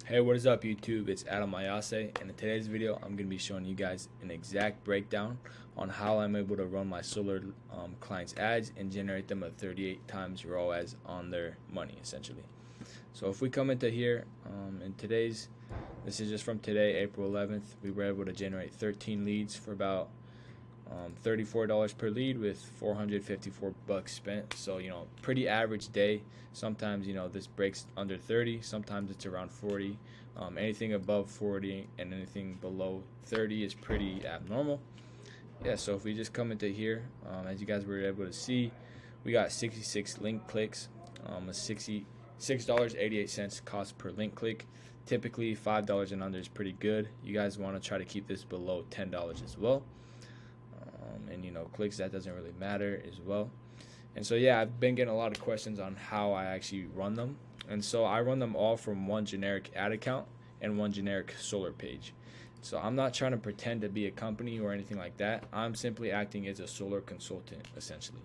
Hey, what is up YouTube? It's Adam Ayase, and in today's video I'm going to be showing you guys an exact breakdown on how I'm able to run my solar clients ads and generate them at 38 times ROAS on their money essentially. So if we come into here this is just from today, April 11th, we were able to generate 13 leads for about $34 per lead with 454 bucks spent. So pretty average day. Sometimes this breaks under 30, sometimes it's around 40. Anything above 40 and anything below 30 is pretty abnormal. Yeah, so if we just come into here, as you guys were able to see, we got 66 link clicks, a $66.88 cost per link click. Typically $5 and under is pretty good. You guys want to try to keep this below $10 as well. And clicks, that doesn't really matter as well. And so yeah, I've been getting a lot of questions on how I actually run them. And so I run them all from one generic ad account and one generic solar page. So I'm not trying to pretend to be a company or anything like that. I'm simply acting as a solar consultant essentially.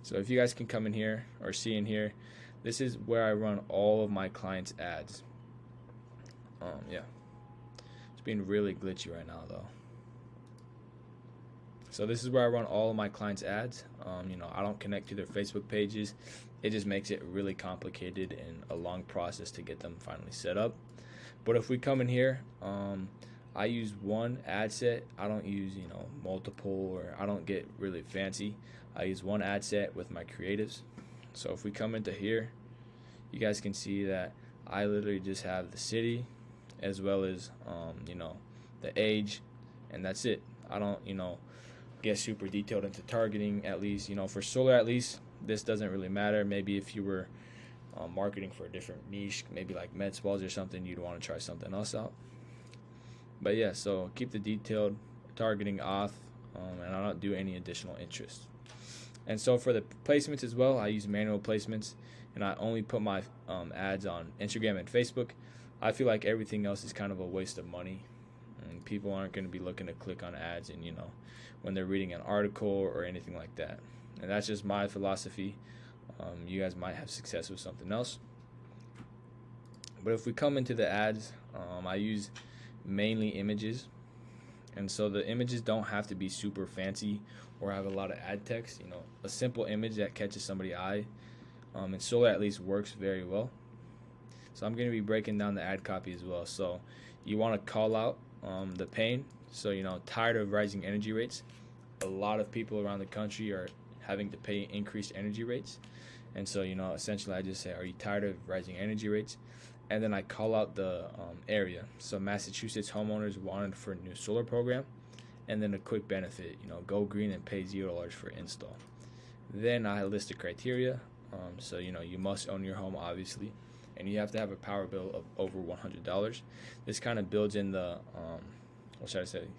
So if you guys can come in here or see in here, this is where I run all of my clients' ads. Yeah, it's being really glitchy right now though. So this is where I run all of my clients' ads. I don't connect to their Facebook pages. It just makes it really complicated and a long process to get them finally set up. But if we come in here, I use one ad set. I don't use multiple, or I don't get really fancy. I use one ad set with my creatives. So if we come into here, you guys can see that I literally just have the city as well as the age, and that's it. I don't get super detailed into targeting. At least for solar, at least this doesn't really matter. Maybe if you were marketing for a different niche, maybe like med spas or something, you'd want to try something else out. But yeah, so keep the detailed targeting off, and I don't do any additional interest. And so for the placements as well, I use manual placements, and I only put my ads on Instagram and Facebook. I feel like everything else is kind of a waste of money, and people aren't going to be looking to click on ads and when they're reading an article or anything like that. And that's just my philosophy. You guys might have success with something else. But if we come into the ads, I use mainly images. And so the images don't have to be super fancy or have a lot of ad text. A simple image that catches somebody's eye, and solar at least works very well. So I'm going to be breaking down the ad copy as well. So you want to call out the pain. So tired of rising energy rates. A lot of people around the country are having to pay increased energy rates. And so essentially I just say, are you tired of rising energy rates? And then I call out the area. So Massachusetts homeowners wanted for a new solar program, and then a quick benefit, go green and pay $0 for install. Then I list the criteria. So you must own your home obviously, and you have to have a power bill of over $100. This kind of builds in the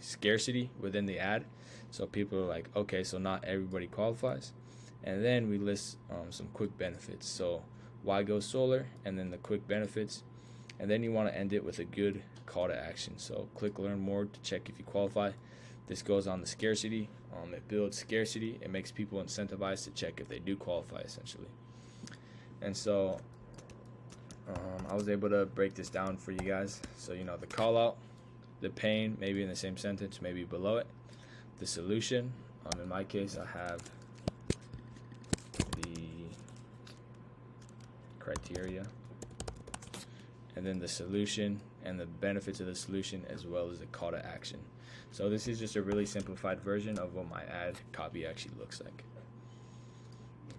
scarcity within the ad. So people are like, okay, so not everybody qualifies. And then we list some quick benefits. So why go solar, and then the quick benefits. And then you want to end it with a good call to action. So click learn more to check if you qualify. This goes on the scarcity. It builds scarcity. It makes people incentivized to check if they do qualify essentially. And so I was able to break this down for you guys. So the call out, the pain, maybe in the same sentence, maybe below it. The solution, in my case I have the criteria, and then the solution and the benefits of the solution, as well as the call to action. So this is just a really simplified version of what my ad copy actually looks like.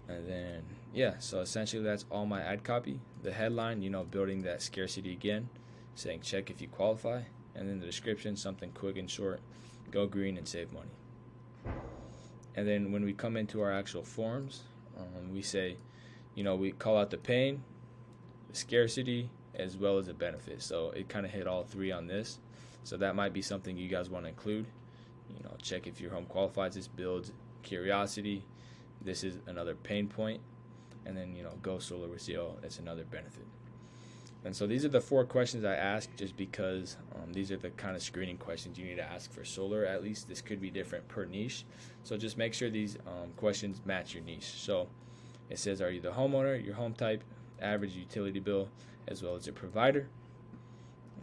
And then yeah, so essentially that's all my ad copy. The headline, building that scarcity again, saying check if you qualify, and then the description, something quick and short, go green and save money. And then when we come into our actual forms, we say, we call out the pain, the scarcity, as well as the benefit. So it kind of hit all three on this. So that might be something you guys want to include. Check if your home qualifies. This builds curiosity. This is another pain point. And then, go solar with zero. That's another benefit. And so these are the 4 questions I ask, just because these are the kind of screening questions you need to ask for solar. At least this could be different per niche. So just make sure these questions match your niche. So it says, are you the homeowner, your home type, average utility bill, as well as a provider.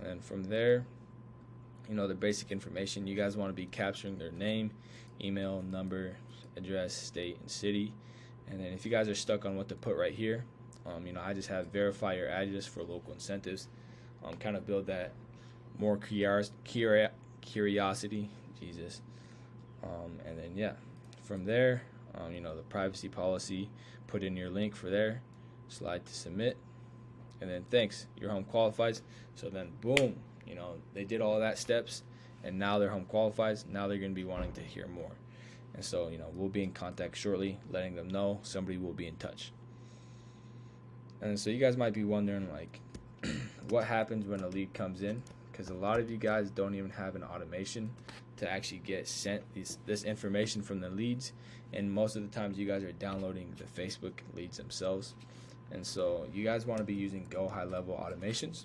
And then from there, the basic information, you guys want to be capturing their name, email, number, address, state, and city. And then if you guys are stuck on what to put right here, I just have verify your address for local incentives. Kind of build that more curiosity, Jesus. And then from there, the privacy policy, put in your link for there, slide to submit, and then thanks, your home qualifies. So then boom, they did all of that steps, and now their home qualifies. Now they're going to be wanting to hear more. And so, we'll be in contact shortly, letting them know somebody will be in touch. And so you guys might be wondering, like, what happens when a lead comes in? Because a lot of you guys don't even have an automation to actually get sent this information from the leads. And most of the times you guys are downloading the Facebook leads themselves. And so you guys want to be using GoHighLevel automations.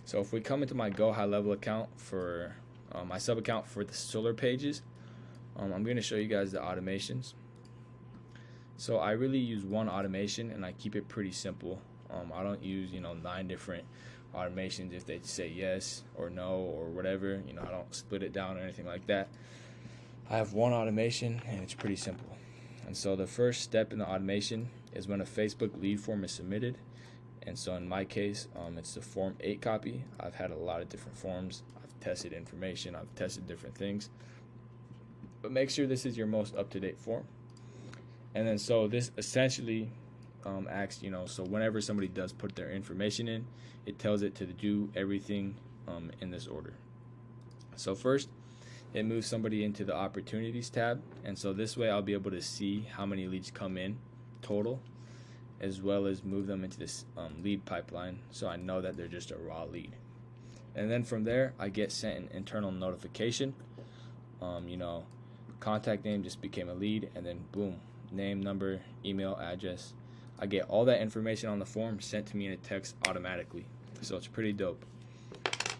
So if we come into my GoHighLevel account for my sub account for the solar pages, I'm going to show you guys the automations. So I really use one automation, and I keep it pretty simple. I don't use 9 different automations if they say yes or no or whatever. I don't split it down or anything like that. I have one automation, and it's pretty simple. And so the first step in the automation is when a Facebook lead form is submitted. And so in my case, it's the Form 8 copy. I've had a lot of different forms. I've tested information. I've tested different things. But make sure this is your most up-to-date form. And then so this essentially asks, so whenever somebody does put their information in, it tells it to do everything in this order. So first, it moves somebody into the Opportunities tab. And so this way I'll be able to see how many leads come in total, as well as move them into this lead pipeline, so I know that they're just a raw lead. And then from there, I get sent an internal notification. Contact name just became a lead, and then boom, name, number, email, address. I get all that information on the form sent to me in a text automatically. So it's pretty dope.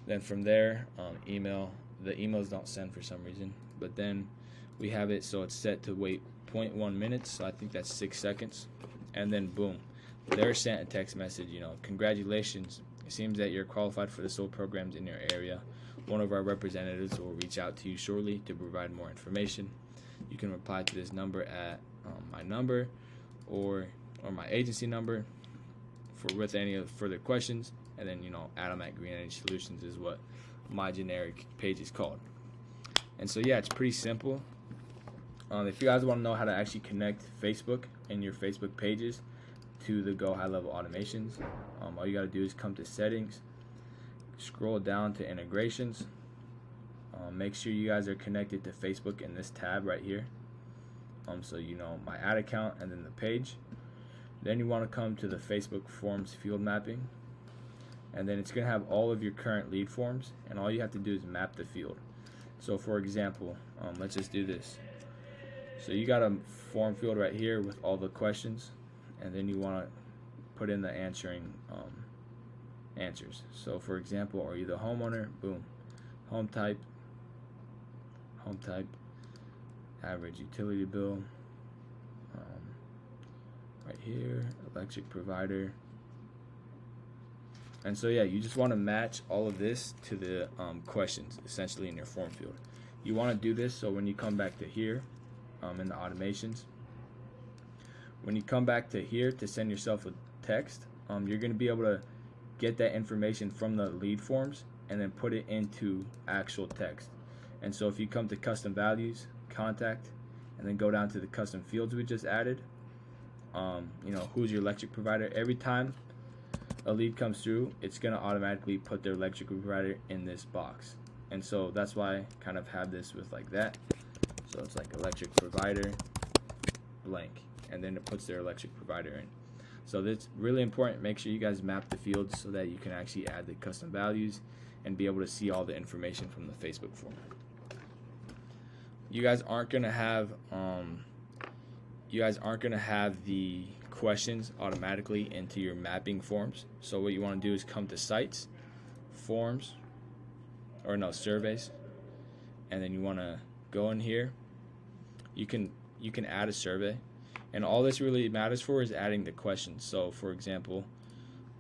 Then from there, email. The emails don't send for some reason, but then we have it so it's set to wait 0.1 minutes, so I think that's 6 seconds. And then boom, they're sent a text message, congratulations, it seems that you're qualified for the solar programs in your area. One of our representatives will reach out to you shortly to provide more information. You can reply to this number at my number or my agency number with any further questions, and then Adam at Green Energy Solutions is what my generic page is called. And so it's pretty simple. If you guys want to know how to actually connect Facebook and your Facebook pages to the GoHighLevel automations, all you got to do is come to settings, scroll down to integrations, make sure you guys are connected to Facebook in this tab right here. So my ad account and then the page. Then you want to come to the Facebook forms field mapping, and then it's going to have all of your current lead forms, and all you have to do is map the field. So for example, let's just do this. So you got a form field right here with all the questions, and then you want to put in the answering answers. So for example, are you the homeowner? Boom. Home type, average utility bill, right here, electric provider. And so you just want to match all of this to the questions essentially in your form field. You want to do this so when you come back to here in the automations, when you come back to here to send yourself a text, you're going to be able to get that information from the lead forms and then put it into actual text. And so if you come to custom values, contact, and then go down to the custom fields we just added, who's your electric provider, every time a lead comes through, it's going to automatically put their electric provider in this box. And so that's why I kind of have this with like that. So it's like electric provider blank, and then it puts their electric provider in. So that's really important. Make sure you guys map the fields so that you can actually add the custom values and be able to see all the information from the Facebook form. You guys aren't going to have the questions automatically into your mapping forms. So what you want to do is come to sites, forms, surveys, and then you want to go in here. You can add a survey, and all this really matters for is adding the questions. So for example,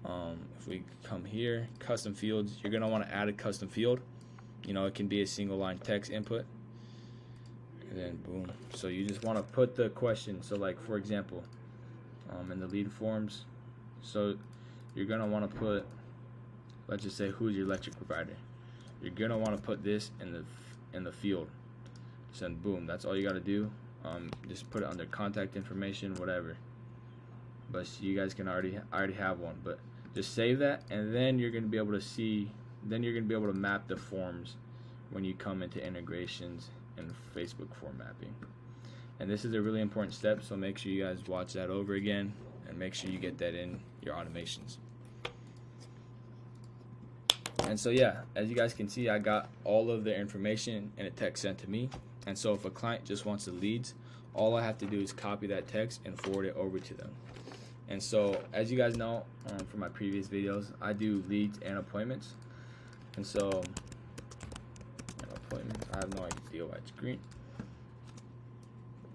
If we come here, custom fields, you're going to want to add a custom field. You know, it can be a single line text input. And then boom. So you just want to put the question. So like, for example, in the lead forms, so you're going to want to put, let's just say, who's your electric provider. You're going to want to put this in the field. So then boom, that's all you got to do. Just put it under contact information, whatever. But you guys can already have one, but just save that, and then you're going to be able to see, then you're going to be able to map the forms when you come into integrations and Facebook form mapping. And this is a really important step, so make sure you guys watch that over again and make sure you get that in your automations. And so yeah, as you guys can see, I got all of the information in a text sent to me. And so if a client just wants the leads, all I have to do is copy that text and forward it over to them. And so, as you guys know from my previous videos, I do leads and appointments. And so, appointments, I have no idea why it's green.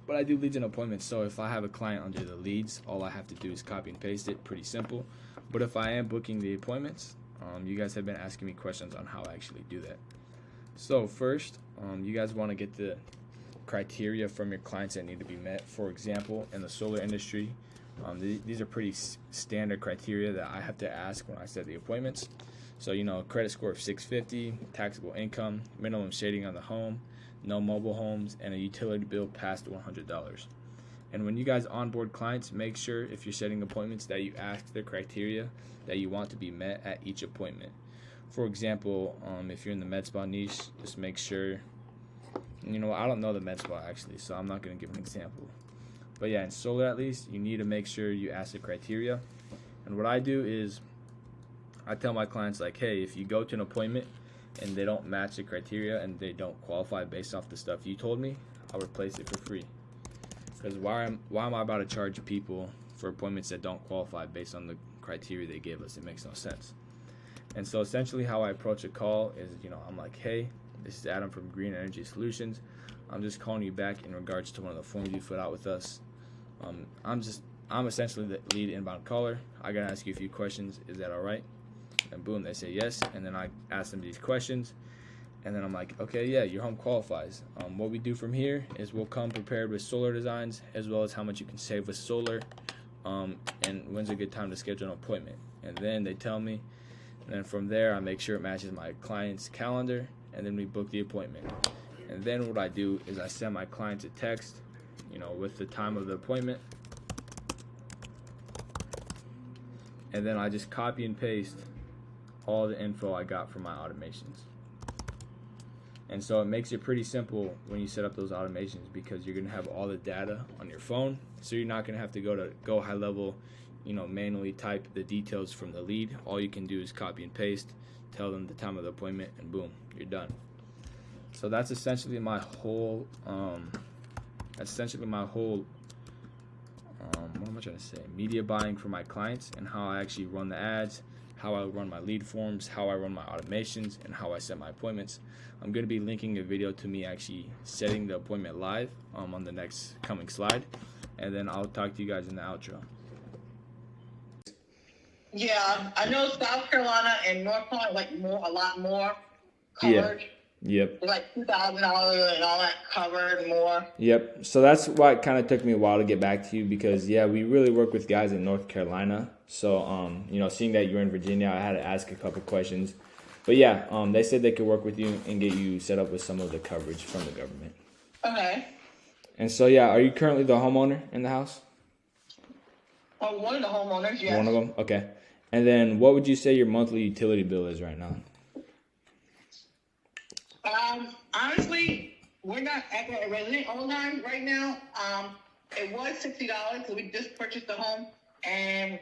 But I do leads and appointments. So if I have a client under the leads, all I have to do is copy and paste it. Pretty simple. But if I am booking the appointments, you guys have been asking me questions on how I actually do that. So first, you guys want to get the criteria from your clients that need to be met. For example, in the solar industry, these are pretty standard criteria that I have to ask when I set the appointments. So, you know, credit score of 650, taxable income, minimum shading on the home, no mobile homes, and a utility bill past $100. And when you guys onboard clients, make sure if you're setting appointments that you ask the criteria that you want to be met at each appointment. For example, if you're in the med spa niche, just make sure, you know, I don't know the med spa actually, so I'm not going to give an example. But yeah, in solar at least, you need to make sure you ask the criteria. And what I do is I tell my clients, like, hey, if you go to an appointment and they don't match the criteria and they don't qualify based off the stuff you told me, I'll replace it for free. Because why am I about to charge people for appointments that don't qualify based on the criteria they gave us? It makes no sense. And so essentially how I approach a call is, you know, I'm like, hey, this is Adam from Green Energy Solutions. I'm just calling you back in regards to one of the forms you filled out with us. I'm essentially the lead inbound caller. I gotta ask you a few questions. Is that all right? And boom, they say yes. And then I ask them these questions. And then I'm like, okay, yeah, your home qualifies. What we do from here is we'll come prepared with solar designs as well as how much you can save with solar, and when's a good time to schedule an appointment. And then they tell me, and then from there I make sure it matches my client's calendar, and then we book the appointment. And then what I do is I send my clients a text, you know, with the time of the appointment. And then I just copy and paste all the info I got from my automations. And so it makes it pretty simple when you set up those automations because you're going to have all the data on your phone. So you're not going to have to go to GoHighLevel, you know, manually type the details from the lead. All you can do is copy and paste, tell them the time of the appointment, and boom, you're done. So that's essentially my whole, what am I trying to say? Media buying for my clients and how I actually run the ads, how I run my lead forms, how I run my automations, and how I set my appointments. I'm going to be linking a video to me actually setting the appointment live on the next coming slide, and then I'll talk to you guys in the outro. Yeah, I know South Carolina and North Carolina like a lot more covered. Yeah. Yep. Like $2,000 and all that covered more. Yep. So that's why it kind of took me a while to get back to you because, yeah, we really work with guys in North Carolina. So, you know, seeing that you're in Virginia, I had to ask a couple questions. But, yeah, they said they could work with you and get you set up with some of the coverage from the government. Okay. And so, yeah, are you currently the homeowner in the house? Oh, one of the homeowners, yes. One of them? Okay. And then what would you say your monthly utility bill is right now? Honestly, we're not at the resident online right now. It was $60 because we just purchased the home and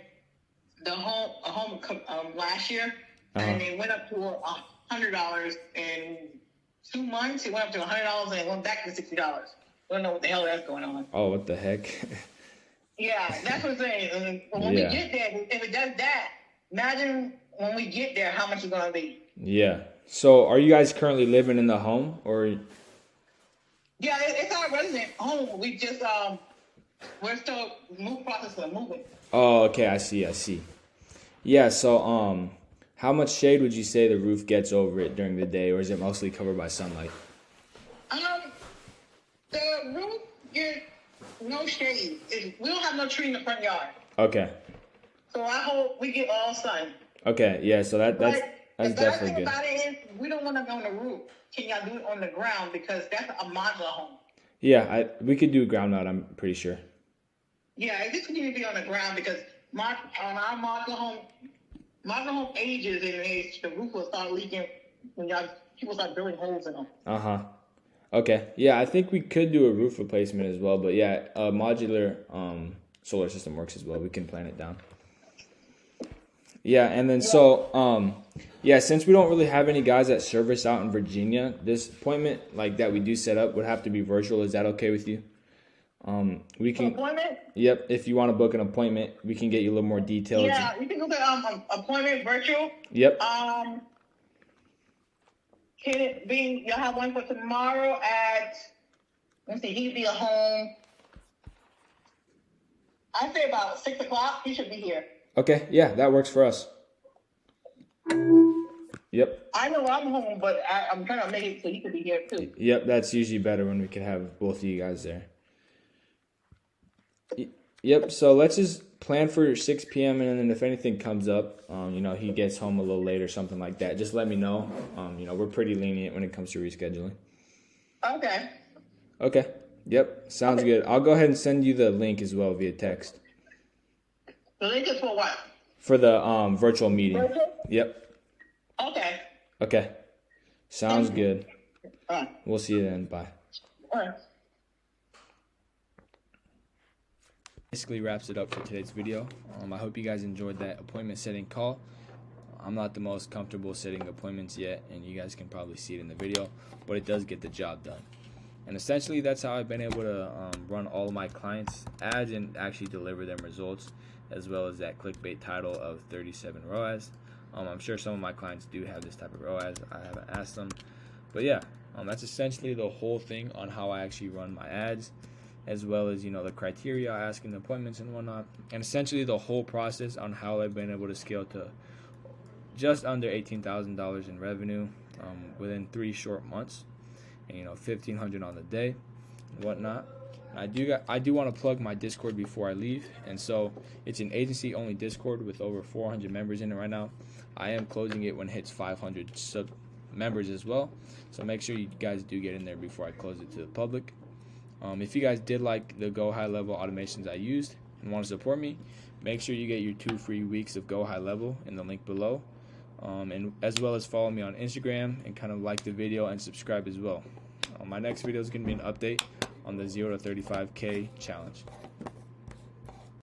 last year, and it went up to $100 in 2 months. It went up to $100 and it went back to $60. I don't know what the hell that's going on. Oh, what the heck? Yeah, that's what I'm saying. When we get there, if it does that, imagine when we get there how much it's going to be. Yeah. So are you guys currently living in the home or? Yeah, it's our resident home. We just, we're still process of moving. Oh, okay. I see. Yeah, so how much shade would you say the roof gets over it during the day, or is it mostly covered by sunlight? Um, the roof gets no shade. We don't have no tree in the front yard. Okay. So I hope we get all sun. Okay, yeah, so that's The bad definitely thing good. about it is we don't want to go on the roof. Can y'all do it on the ground? Because that's a modular home. Yeah, we could do ground mount, I'm pretty sure. Yeah, it just need to be on the ground because on our modular home ages and the roof will start leaking when people start drilling holes in them. Okay, yeah, I think we could do a roof replacement as well, but yeah, a modular solar system works as well. We can plan it down. Yeah, and then since we don't really have any guys that service out in Virginia, this appointment like that we do set up would have to be virtual. Is that okay with you? We can. Appointment? Yep. If you want to book an appointment, we can get you a little more details. Yeah, you can do the appointment virtual. Yep. Can it be? You'll have one for tomorrow at. Let's see. He'd be at home. I'd say about 6 o'clock. He should be here. Okay. Yeah, that works for us. Yep. I know I'm home, but I'm trying to make it so he could be here too. Yep. That's usually better when we can have both of you guys there. Yep. So let's just plan for 6 p.m. and then if anything comes up, he gets home a little late or something like that, just let me know. We're pretty lenient when it comes to rescheduling. Okay. Okay. Yep. Sounds good. I'll go ahead and send you the link as well via text. The link is for what? For the virtual meeting. Virtual? Yep. Okay. Okay. Sounds good. All right. We'll see you then. Bye. All right. Basically wraps it up for today's video. I hope you guys enjoyed that appointment setting call. I'm not the most comfortable setting appointments yet, and you guys can probably see it in the video, but it does get the job done. And essentially, that's how I've been able to run all of my clients' ads and actually deliver them results, as well as that clickbait title of 37 ROAS. I'm sure some of my clients do have this type of ROAS. I haven't asked them, but yeah, that's essentially the whole thing on how I actually run my ads, as well as the criteria I ask in the appointments and whatnot, and essentially the whole process on how I've been able to scale to just under $18,000 in revenue within 3 short months, and $1,500 on the day and whatnot. I do want to plug my Discord before I leave, and so it's an agency only Discord with over 400 members in it right now. I am closing it when it hits 500 sub members as well, so make sure you guys do get in there before I close it to the public. If you guys did like the GoHighLevel automations I used and want to support me, make sure you get your 2 free weeks of GoHighLevel in the link below, and as well as follow me on Instagram and kind of like the video and subscribe as well. My next video is going to be an update on the 0 to 35K challenge.